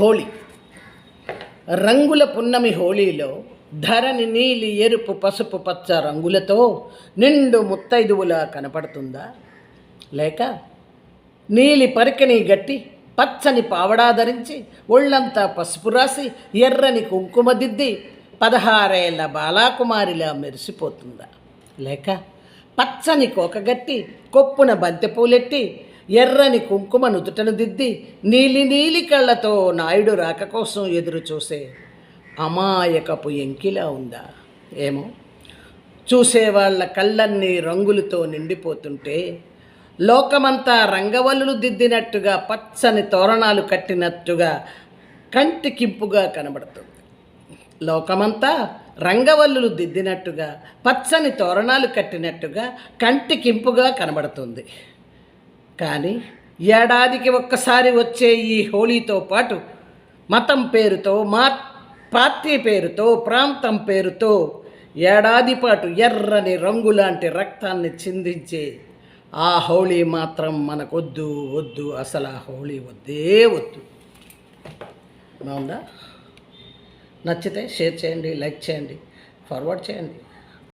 హోళీ రంగుల పున్నమి హోళీలో ధరణి నీలి ఎరుపు పసుపు పచ్చ రంగులతో నిండు ముత్తైదువులా కనపడుతుందా? లేక నీలి పరికిణి గట్టి పచ్చని పావడా ధరించి ఒళ్ళంతా పసుపు రాసి ఎర్రని కుంకుమ దిద్ది 16 ఏళ్ల బాలాకుమారిలా మెరిసిపోతుందా? లేక పచ్చని కోకగట్టి కొప్పున బంతెపూలెట్టి ఎర్రని కుంకుమ నుదుటను దిద్ది నీలి నీలి కళ్ళతో నాయుడు రాక కోసం ఎదురు చూసే అమాయకపు ఎంకిలా ఉందా? ఏమో, చూసేవాళ్ల కళ్ళన్నీ రంగులతో నిండిపోతుంటే లోకమంతా రంగవల్లులు దిద్దినట్టుగా పచ్చని తోరణాలు కట్టినట్టుగా కంటికింపుగా కనబడుతుంది. లోకమంతా రంగవల్లులు దిద్దినట్టుగా పచ్చని తోరణాలు కట్టినట్టుగా కంటికింపుగా కనబడుతుంది. కానీ ఏడాదికి ఒక్కసారి వచ్చే ఈ హోళీతో పాటు మతం పేరుతో, పార్టీ పేరుతో, ప్రాంతం పేరుతో ఏడాది పాటు ఎర్రని రంగులాంటి రక్తాన్ని చిందించే ఆ హోళీ మాత్రం మనకొద్దు వద్దు. అసలు ఆ హోళీ వద్దే వద్దు. బాగుందా? నచ్చితే షేర్ చేయండి, లైక్ చేయండి, ఫార్వర్డ్ చేయండి.